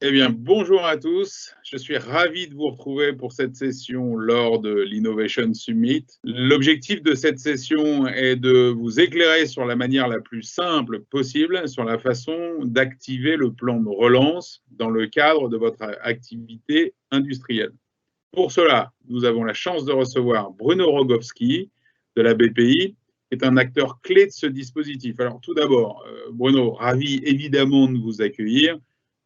Eh bien, bonjour à tous. Je suis ravi de vous retrouver pour cette session lors de l'Innovation Summit. L'objectif de cette session est de vous éclairer sur la manière la plus simple possible sur la façon d'activer le plan de relance dans le cadre de votre activité industrielle. Pour cela, nous avons la chance de recevoir Bruno Rogowski de la BPI, qui est un acteur clé de ce dispositif. Alors tout d'abord, Bruno, ravi évidemment de vous accueillir.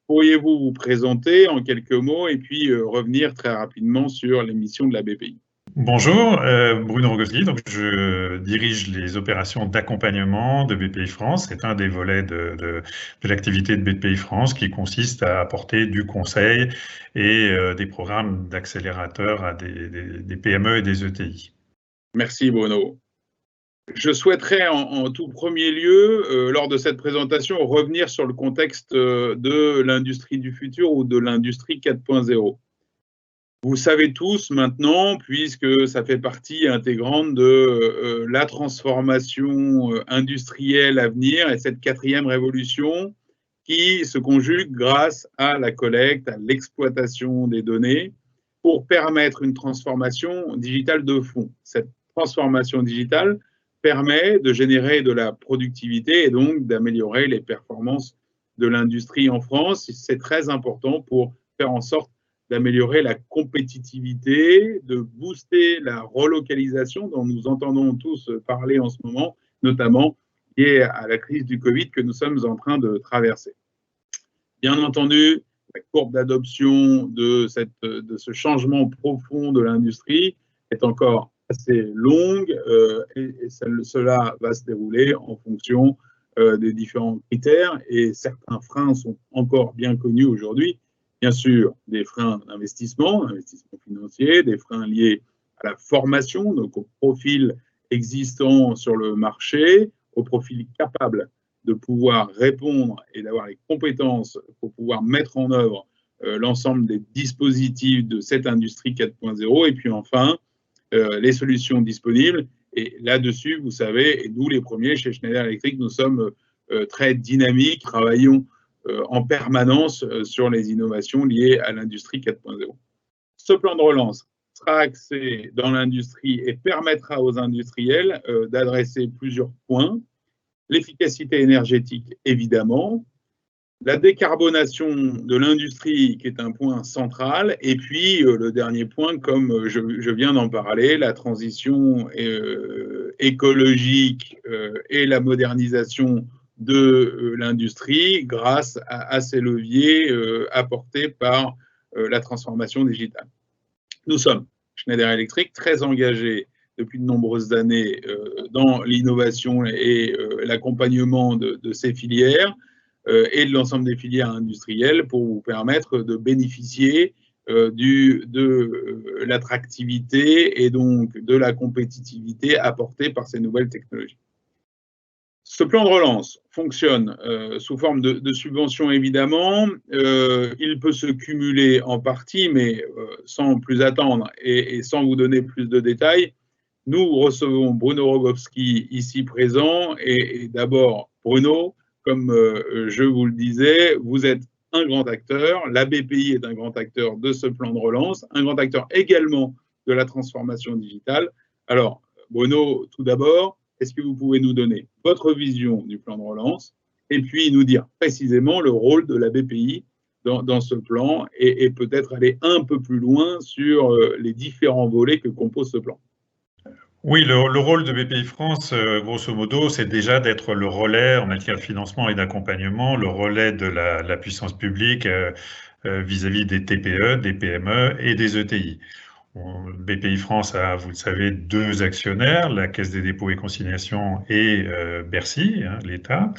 Pourriez-vous vous présenter en quelques mots et puis revenir très rapidement sur les missions de la BPI? Bonjour, Bruno Rogowski. Donc, je dirige les opérations d'accompagnement de BPI France. C'est un des volets de l'activité de BPI France qui consiste à apporter du conseil et des programmes d'accélérateur à des PME et des ETI. Merci Bruno. Je souhaiterais en tout premier lieu, lors de cette présentation, revenir sur le contexte de l'industrie du futur ou de l'industrie 4.0. Vous savez tous maintenant, puisque ça fait partie intégrante de la transformation industrielle à venir et cette quatrième révolution qui se conjugue grâce à la collecte, à l'exploitation des données pour permettre une transformation digitale de fond. Cette transformation digitale permet de générer de la productivité et donc d'améliorer les performances de l'industrie en France. C'est très important pour faire en sorte d'améliorer la compétitivité, de booster la relocalisation dont nous entendons tous parler en ce moment, notamment liée à la crise du Covid que nous sommes en train de traverser. Bien entendu, la courbe d'adoption de ce changement profond de l'industrie est encore assez longue et cela va se dérouler en fonction des différents critères et certains freins sont encore bien connus aujourd'hui. Bien sûr, des freins d'investissement, investissement financier, des freins liés à la formation, donc au profil existant sur le marché, au profil capable de pouvoir répondre et d'avoir les compétences pour pouvoir mettre en œuvre l'ensemble des dispositifs de cette industrie 4.0. Et puis enfin, les solutions disponibles. Et là-dessus, vous savez, et nous les premiers chez Schneider Electric, nous sommes très dynamiques, travaillons en permanence sur les innovations liées à l'industrie 4.0. Ce plan de relance sera axé dans l'industrie et permettra aux industriels d'adresser plusieurs points. L'efficacité énergétique, évidemment, la décarbonation de l'industrie qui est un point central, et puis le dernier point, comme je viens d'en parler, la transition écologique et la modernisation de l'industrie grâce à ces leviers apportés par la transformation digitale. Nous sommes, Schneider Electric, très engagés depuis de nombreuses années dans l'innovation et l'accompagnement de ces filières et de l'ensemble des filières industrielles pour vous permettre de bénéficier de l'attractivité et donc de la compétitivité apportée par ces nouvelles technologies. Ce plan de relance fonctionne sous forme de subventions, évidemment. Il peut se cumuler en partie, mais sans plus attendre et sans vous donner plus de détails. Nous recevons Bruno Rogowski ici présent. Et d'abord, Bruno, comme je vous le disais, vous êtes un grand acteur. La BPI est un grand acteur de ce plan de relance, un grand acteur également de la transformation digitale. Alors, Bruno, tout d'abord, est-ce que vous pouvez nous donner votre vision du plan de relance et puis nous dire précisément le rôle de la BPI dans ce plan et peut-être aller un peu plus loin sur les différents volets que compose ce plan? Oui, le rôle de BPI France, grosso modo, c'est déjà d'être le relais en matière de financement et d'accompagnement, le relais de la puissance publique vis-à-vis des TPE, des PME et des ETI. BPI France a, vous le savez, deux actionnaires, la Caisse des dépôts et consignations et Bercy, l'État.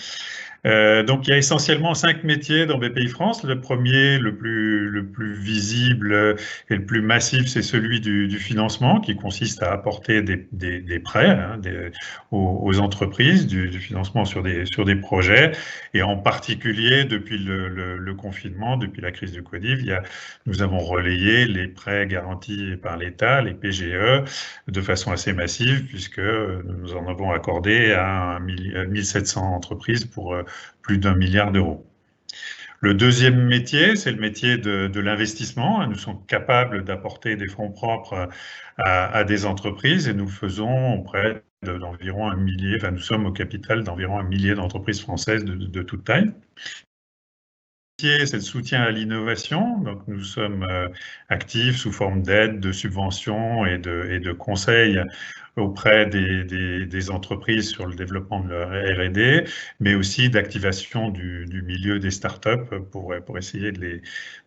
Donc il y a essentiellement 5 métiers dans BPI France. Le premier, le plus visible et le plus massif, c'est celui du financement, qui consiste à apporter des prêts aux entreprises, du financement sur des projets. Et en particulier, depuis le confinement, depuis la crise du Covid, nous avons relayé les prêts garantis par l'État, les PGE, de façon assez massive, puisque nous en avons accordé à 1700 entreprises pour plus d'1 milliard d'euros. Le deuxième métier, c'est le métier de l'investissement. Nous sommes capables d'apporter des fonds propres à des entreprises et nous faisons auprès d'environ 1 millier, enfin nous sommes au capital d'environ 1 millier d'entreprises françaises de toute taille. C'est le soutien à l'innovation. Donc, nous sommes actifs sous forme d'aide, de subventions et de conseils auprès des entreprises sur le développement de leur R&D, mais aussi d'activation du milieu des startups pour essayer de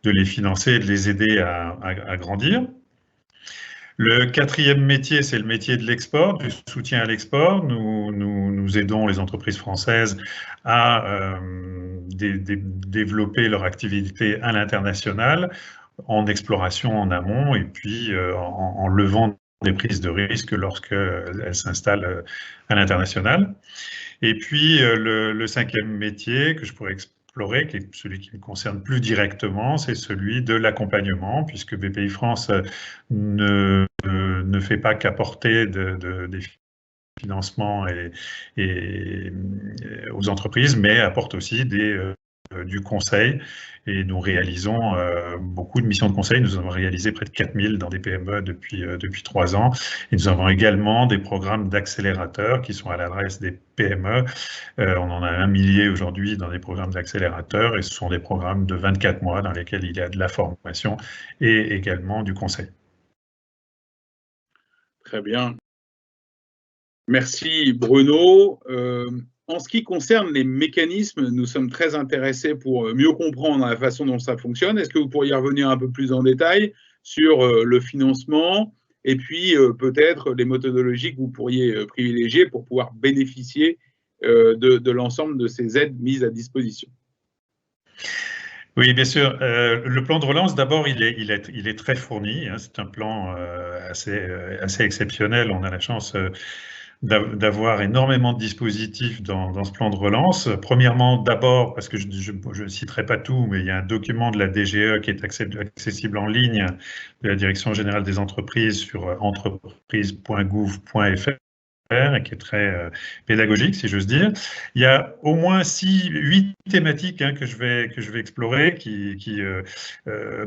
les financer et de les aider à grandir. Le quatrième métier, c'est le métier de l'export, du soutien à l'export. Nous aidons les entreprises françaises à développer leur activité à l'international, en exploration en amont et puis en levant des prises de risque lorsqu'elles s'installent à l'international. Et puis le cinquième métier que je pourrais explorer, qui est celui qui me concerne plus directement, c'est celui de l'accompagnement, puisque BPI France ne fait pas qu'apporter des financements aux entreprises, mais apporte aussi du conseil. Et nous réalisons beaucoup de missions de conseil. Nous avons réalisé près de 4000 dans des PME depuis 3 ans. Et nous avons également des programmes d'accélérateurs qui sont à l'adresse des PME. On en a 1 millier aujourd'hui dans des programmes d'accélérateurs et ce sont des programmes de 24 mois dans lesquels il y a de la formation et également du conseil. Très bien. Merci Bruno. En ce qui concerne les mécanismes, nous sommes très intéressés pour mieux comprendre la façon dont ça fonctionne. Est-ce que vous pourriez revenir un peu plus en détail sur le financement et puis peut-être les méthodologies que vous pourriez privilégier pour pouvoir bénéficier de l'ensemble de ces aides mises à disposition? Oui, bien sûr. Le plan de relance, d'abord, il est très fourni. Hein. C'est un plan assez exceptionnel. On a la chance d'avoir énormément de dispositifs dans ce plan de relance. Premièrement, d'abord, parce que je ne citerai pas tout, mais il y a un document de la DGE qui est accessible en ligne de la Direction générale des entreprises sur entreprise.gouv.fr et qui est très pédagogique, si j'ose dire. Il y a au moins 8 thématiques que je vais explorer qui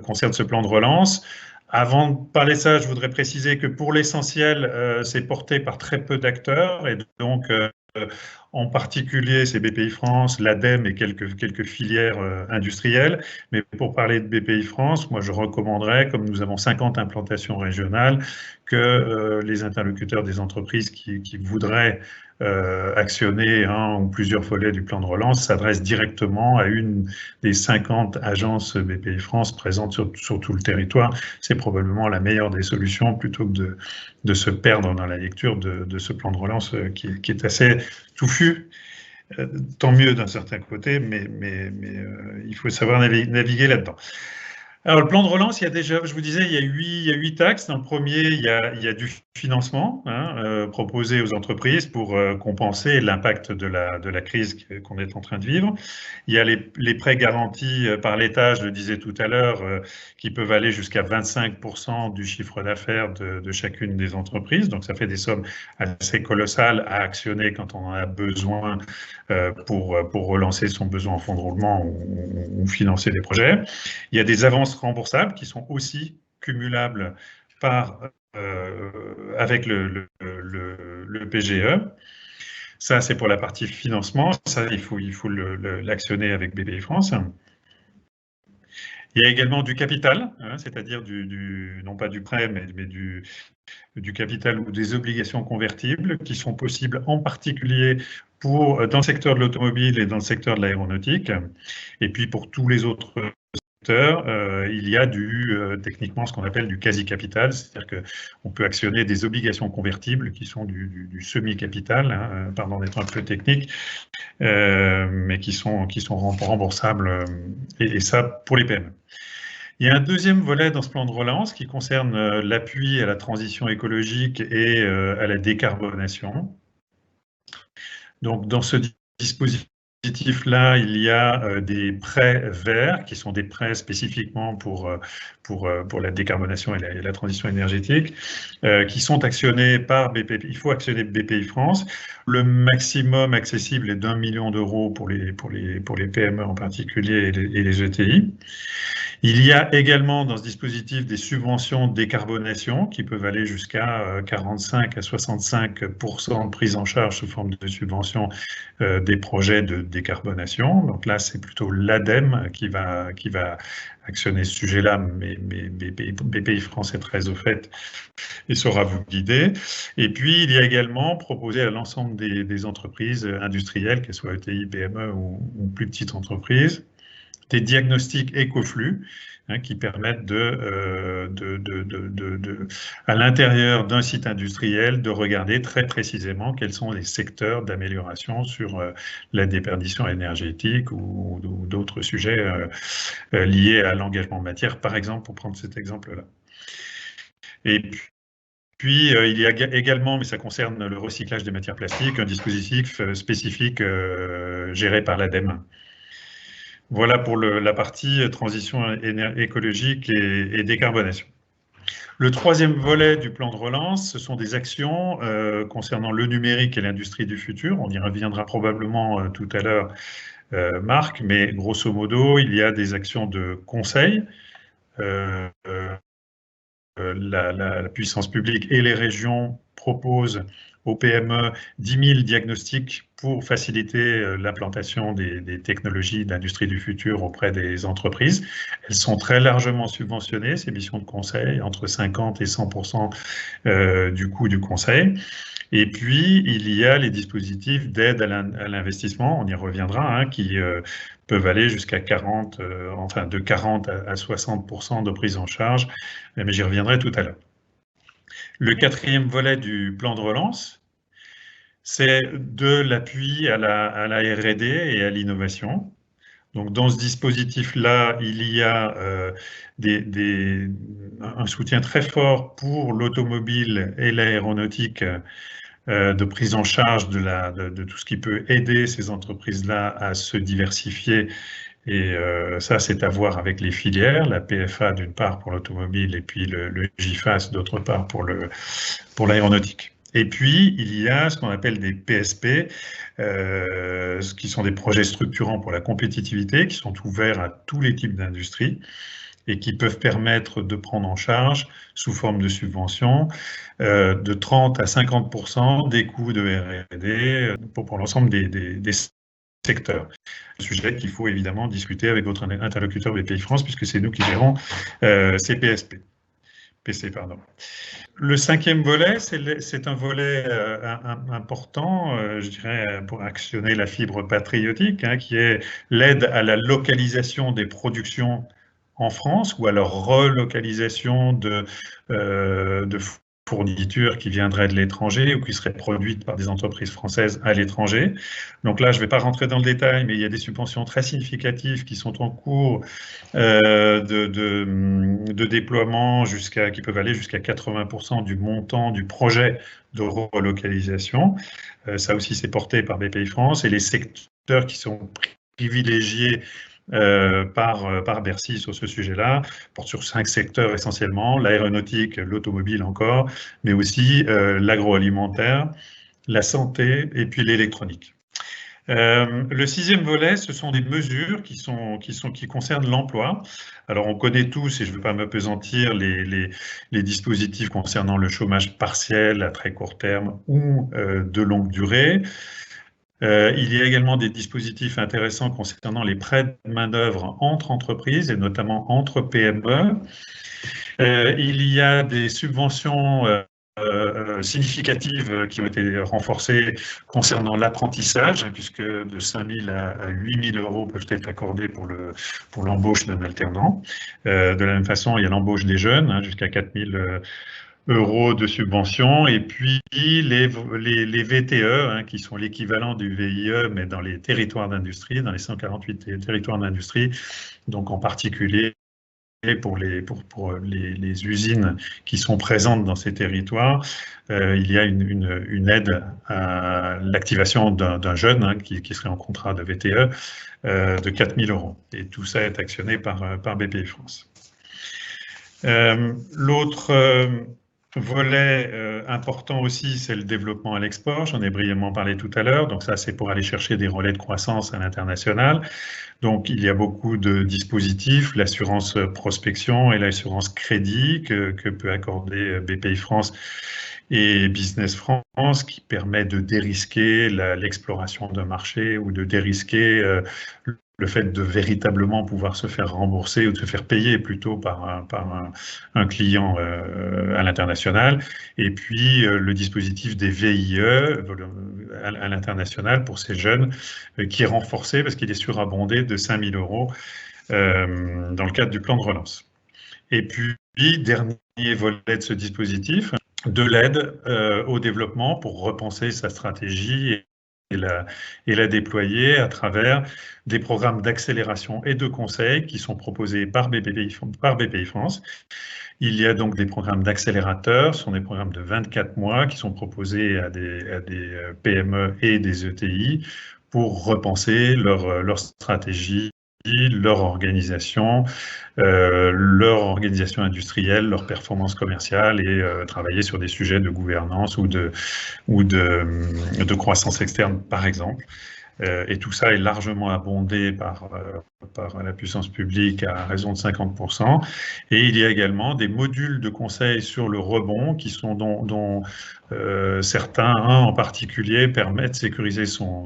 concernent ce plan de relance. Avant de parler de ça, je voudrais préciser que pour l'essentiel, c'est porté par très peu d'acteurs et donc en particulier, c'est BPI France, l'ADEME et quelques filières industrielles. Mais pour parler de BPI France, moi, je recommanderais, comme nous avons 50 implantations régionales, que les interlocuteurs des entreprises qui voudraient actionner un ou plusieurs volets du plan de relance s'adressent directement à une des 50 agences BPI France présentes sur tout le territoire. C'est probablement la meilleure des solutions plutôt que de se perdre dans la lecture de ce plan de relance qui est assez touffu. Tant mieux d'un certain côté, mais il faut savoir naviguer là-dedans. Alors, le plan de relance, il y a déjà, je vous disais, il y a 8 axes. Dans le premier, il y a du financement proposé aux entreprises pour compenser l'impact de la crise qu'on est en train de vivre. Il y a les prêts garantis par l'État, je le disais tout à l'heure, qui peuvent aller jusqu'à 25% du chiffre d'affaires de chacune des entreprises. Donc, ça fait des sommes assez colossales à actionner quand on en a besoin pour relancer son besoin en fonds de roulement ou financer des projets. Il y a des avances remboursables qui sont aussi cumulables avec le PGE. Ça, c'est pour la partie financement. Ça, il faut l'actionner avec BPI France. Il y a également du capital, c'est-à-dire non pas du prêt, mais du capital ou des obligations convertibles qui sont possibles en particulier dans le secteur de l'automobile et dans le secteur de l'aéronautique. Et puis pour tous les autres il y a techniquement ce qu'on appelle du quasi-capital, c'est-à-dire qu'on peut actionner des obligations convertibles qui sont du semi-capital, pardon d'être un peu technique, mais qui sont remboursables, et ça pour les PME. Il y a un deuxième volet dans ce plan de relance qui concerne l'appui à la transition écologique et à la décarbonation. Donc dans ce dispositif, dispositif-là, il y a des prêts verts qui sont des prêts spécifiquement pour la décarbonation et la transition énergétique, qui sont actionnés par BPI. Il faut actionner BPI France. Le maximum accessible est d'1 million d'euros pour les PME en particulier et les ETI. Il y a également dans ce dispositif des subventions de décarbonation qui peuvent aller jusqu'à 45 à 65% de prise en charge sous forme de subventions des projets de décarbonation. Donc là, c'est plutôt l'ADEME qui va actionner ce sujet-là, mais BPI France est très au fait et saura vous guider. Et puis, il y a également proposé à l'ensemble des entreprises industrielles, qu'elles soient ETI, PME ou plus petites entreprises, des diagnostics écoflux qui permettent à l'intérieur d'un site industriel de regarder très précisément quels sont les secteurs d'amélioration sur la déperdition énergétique ou d'autres sujets liés à l'engagement en matière, par exemple, pour prendre cet exemple-là. Et puis, il y a également, mais ça concerne le recyclage des matières plastiques, un dispositif spécifique géré par l'ADEME. Voilà pour la partie transition écologique et décarbonation. Le troisième volet du plan de relance, ce sont des actions concernant le numérique et l'industrie du futur. On y reviendra probablement tout à l'heure, Marc, mais grosso modo, il y a des actions de conseil. La puissance publique et les régions proposent aux PME 10 000 diagnostics pour faciliter l'implantation des technologies d'industrie du futur auprès des entreprises. Elles sont très largement subventionnées, ces missions de conseil, entre 50 et 100% du coût du conseil. Et puis, il y a les dispositifs d'aide à l'investissement, on y reviendra, qui peuvent aller jusqu'à 40, de 40 à 60% de prise en charge, mais j'y reviendrai tout à l'heure. Le quatrième volet du plan de relance, c'est de l'appui à la R&D et à l'innovation. Donc, dans ce dispositif-là, il y a un soutien très fort pour l'automobile et l'aéronautique de prise en charge de tout ce qui peut aider ces entreprises-là à se diversifier. Et ça, c'est à voir avec les filières, la PFA d'une part pour l'automobile et puis le GIFAS d'autre part pour l'aéronautique. Et puis, il y a ce qu'on appelle des PSP, qui sont des projets structurants pour la compétitivité, qui sont ouverts à tous les types d'industries et qui peuvent permettre de prendre en charge, sous forme de subvention, de 30 à 50% des coûts de R&D pour l'ensemble des secteurs. Un sujet qu'il faut évidemment discuter avec votre interlocuteur BPI France, puisque c'est nous qui gérons ces PC, pardon. Le cinquième volet, c'est un volet important, je dirais, pour actionner la fibre patriotique, qui est l'aide à la localisation des productions en France ou à leur relocalisation de fournitures qui viendraient de l'étranger ou qui seraient produites par des entreprises françaises à l'étranger. Donc là, je ne vais pas rentrer dans le détail, mais il y a des subventions très significatives qui sont en cours de déploiement qui peuvent aller jusqu'à 80% du montant du projet de relocalisation. Ça aussi, c'est porté par BPI France et les secteurs qui sont privilégiés par Bercy sur ce sujet-là, porte sur 5 secteurs essentiellement, l'aéronautique, l'automobile encore, mais aussi l'agroalimentaire, la santé et puis l'électronique. Le sixième volet, ce sont des mesures qui concernent l'emploi. Alors on connaît tous, et je ne veux pas m'appesantir, les dispositifs concernant le chômage partiel à très court terme ou de longue durée. Il y a également des dispositifs intéressants concernant les prêts de main-d'œuvre entre entreprises et notamment entre PME. Il y a des subventions significatives qui ont été renforcées concernant l'apprentissage, puisque de 5 000 à 8 000 euros peuvent être accordés pour l'embauche d'un alternant. De la même façon, il y a l'embauche des jeunes, jusqu'à 4 000 euros de subvention, et puis les VTE, qui sont l'équivalent du VIE, mais dans les territoires d'industrie, dans les 148 territoires d'industrie, donc en particulier pour les usines qui sont présentes dans ces territoires, il y a une aide à l'activation d'un jeune qui serait en contrat de VTE de 4 000 €. Et tout ça est actionné par BPI France. L'autre volet important aussi, c'est le développement à l'export. J'en ai brièvement parlé tout à l'heure. Donc ça, c'est pour aller chercher des relais de croissance à l'international. Donc il y a beaucoup de dispositifs, l'assurance prospection et l'assurance crédit que peut accorder BPI France et Business France, qui permet de dérisquer l'exploration d'un marché ou de dérisquer le fait de véritablement pouvoir se faire rembourser ou de se faire payer plutôt par un client à l'international. Et puis le dispositif des VIE à l'international pour ces jeunes qui est renforcé parce qu'il est surabondé de 5 000 € dans le cadre du plan de relance. Et puis, dernier volet de ce dispositif, de l'aide au développement pour repenser sa stratégie et la déployer à travers des programmes d'accélération et de conseil qui sont proposés par BPI France. Il y a donc des programmes d'accélérateurs, ce sont des programmes de 24 mois qui sont proposés à des PME et des ETI pour repenser leur stratégie, leur organisation industrielle, leur performance commerciale et travailler sur des sujets de gouvernance ou de croissance externe, par exemple. Et tout ça est largement abondé par la puissance publique à raison de 50%. Et il y a également des modules de conseil sur le rebond qui sont dont certains, en particulier, permettent de sécuriser son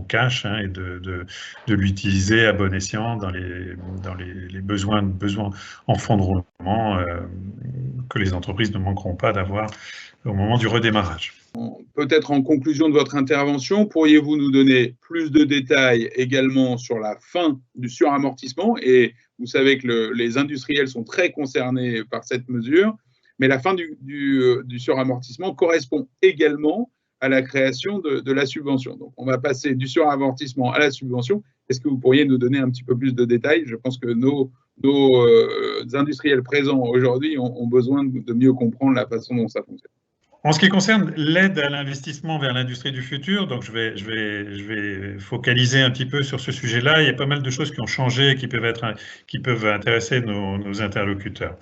cash et de l'utiliser à bon escient dans les besoins en fonds de roulement que les entreprises ne manqueront pas d'avoir au moment du redémarrage. Peut-être en conclusion de votre intervention, pourriez-vous nous donner plus de détails également sur la fin du suramortissement? Et vous savez que les industriels sont très concernés par cette mesure, mais la fin du suramortissement correspond également à la création de la subvention. Donc, on va passer du suramortissement à la subvention. Est-ce que vous pourriez nous donner un petit peu plus de détails? Je pense que nos industriels présents aujourd'hui ont besoin de mieux comprendre la façon dont ça fonctionne. En ce qui concerne l'aide à l'investissement vers l'industrie du futur, donc je vais focaliser un petit peu sur ce sujet-là. Il y a pas mal de choses qui ont changé, qui peuvent intéresser nos interlocuteurs.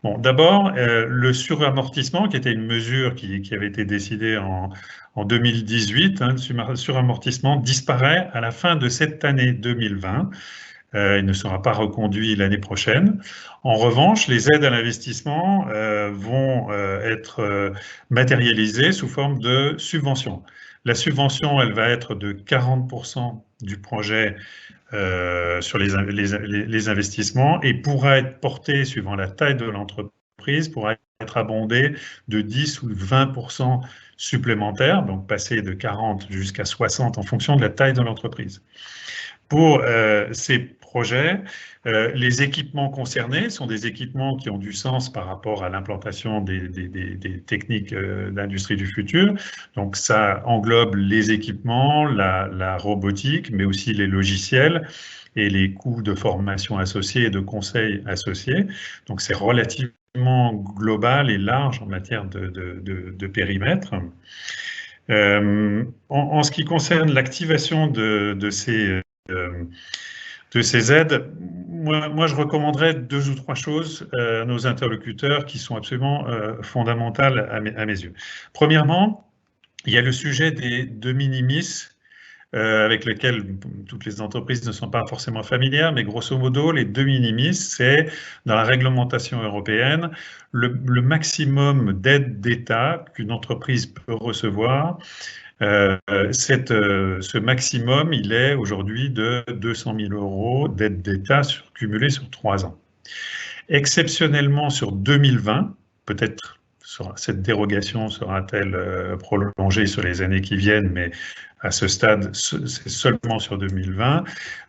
Bon, d'abord, le suramortissement, qui était une mesure qui avait été décidée en 2018, le suramortissement disparaît à la fin de cette année 2020. Il ne sera pas reconduit l'année prochaine. En revanche, les aides à l'investissement vont être matérialisées sous forme de subventions. La subvention, elle va être de 40% du projet sur les investissements et pourra être portée, suivant la taille de l'entreprise, pourra être abondée de 10 ou 20% supplémentaires, donc passer de 40 jusqu'à 60 en fonction de la taille de l'entreprise. Pour ces projets, les équipements concernés sont des équipements qui ont du sens par rapport à l'implantation des techniques d'industrie du futur. Donc ça englobe les équipements, la robotique, mais aussi les logiciels et les coûts de formation associés et de conseils associés. Donc c'est relativement global et large en matière de périmètre. En ce qui concerne l'activation de ces aides, moi je recommanderais 2 ou 3 choses à nos interlocuteurs qui sont absolument fondamentales à mes yeux. Premièrement, il y a le sujet des de minimis avec lequel toutes les entreprises ne sont pas forcément familières, mais grosso modo, les de minimis, c'est dans la réglementation européenne le maximum d'aide d'État qu'une entreprise peut recevoir. Ce maximum, il est aujourd'hui de 200 000 € d'aide d'État cumulée sur 3 ans. Exceptionnellement, sur 2020, peut-être cette dérogation sera-t-elle prolongée sur les années qui viennent, mais à ce stade, c'est seulement sur 2020,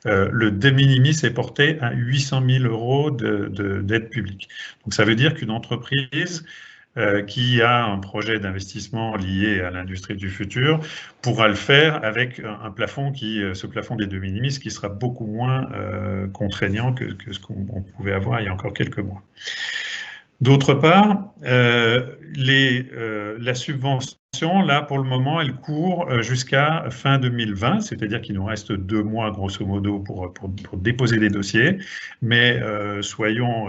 le de minimis est porté à 800 000 € d'aide publique. Donc ça veut dire qu'une entreprise qui a un projet d'investissement lié à l'industrie du futur pourra le faire avec un plafond ce plafond des de minimis qui sera beaucoup moins contraignant que ce qu'on pouvait avoir il y a encore quelques mois. D'autre part, la subvention, là, pour le moment, elle court jusqu'à fin 2020, c'est-à-dire qu'il nous reste 2 mois, grosso modo, pour déposer des dossiers. Mais soyons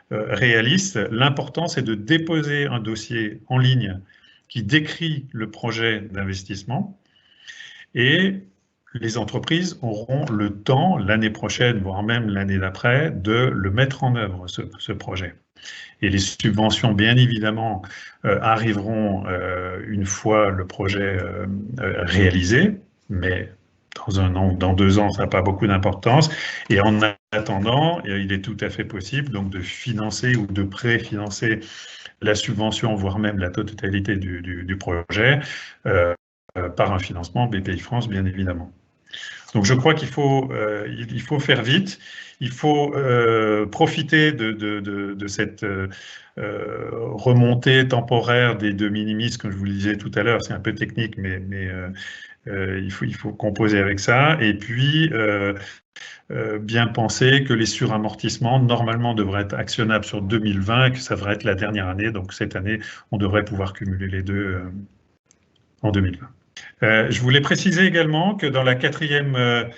réalistes, l'important, c'est de déposer un dossier en ligne qui décrit le projet d'investissement et les entreprises auront le temps, l'année prochaine, voire même l'année d'après, de le mettre en œuvre, ce projet. Et les subventions, bien évidemment, arriveront une fois le projet réalisé, mais dans 1 an, dans 2 ans, ça n'a pas beaucoup d'importance. Et en attendant, il est tout à fait possible donc de financer ou de préfinancer la subvention, voire même la totalité du projet, par un financement BPI-France, bien évidemment. Donc je crois qu'il faut faire vite, il faut profiter de cette remontée temporaire des de minimis, comme je vous le disais tout à l'heure, c'est un peu technique, mais il faut composer avec ça, et puis bien penser que les suramortissements, normalement, devraient être actionnables sur 2020, et que ça devrait être la dernière année, donc cette année, on devrait pouvoir cumuler les deux en 2020. Je voulais préciser également que dans le 4e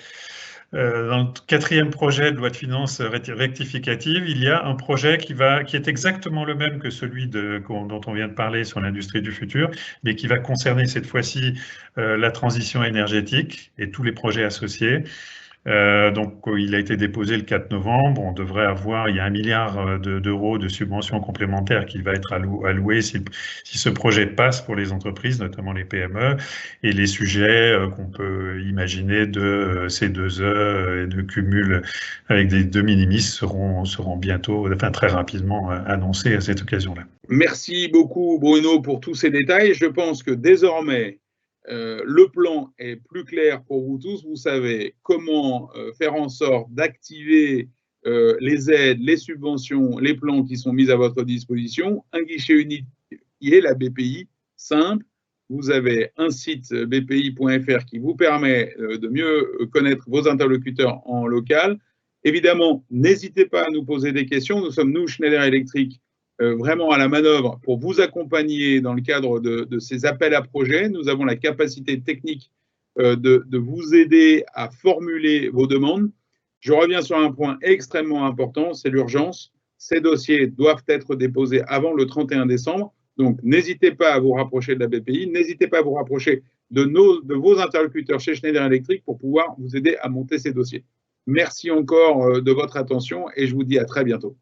projet de loi de finances rectificative, il y a un projet qui est exactement le même que celui dont on vient de parler sur l'industrie du futur, mais qui va concerner cette fois-ci la transition énergétique et tous les projets associés. Donc, il a été déposé le 4 novembre. On devrait avoir, il y a 1 milliard d'euros de subventions complémentaires qui va être alloué si ce projet passe pour les entreprises, notamment les PME, et les sujets qu'on peut imaginer de C2E et de cumul avec des de minimis seront bientôt, enfin très rapidement annoncés à cette occasion-là. Merci beaucoup Bruno pour tous ces détails. Je pense que désormais, le plan est plus clair pour vous tous. Vous savez comment faire en sorte d'activer les aides, les subventions, les plans qui sont mis à votre disposition. Un guichet unique qui est la BPI, simple. Vous avez un site bpi.fr qui vous permet de mieux connaître vos interlocuteurs en local. Évidemment, n'hésitez pas à nous poser des questions. Nous sommes, nous, Schneider Electric, vraiment à la manœuvre pour vous accompagner dans le cadre de ces appels à projets. Nous avons la capacité technique de vous aider à formuler vos demandes. Je reviens sur un point extrêmement important, c'est l'urgence. Ces dossiers doivent être déposés avant le 31 décembre. Donc, n'hésitez pas à vous rapprocher de la BPI, n'hésitez pas à vous rapprocher de vos interlocuteurs chez Schneider Electric pour pouvoir vous aider à monter ces dossiers. Merci encore de votre attention et je vous dis à très bientôt.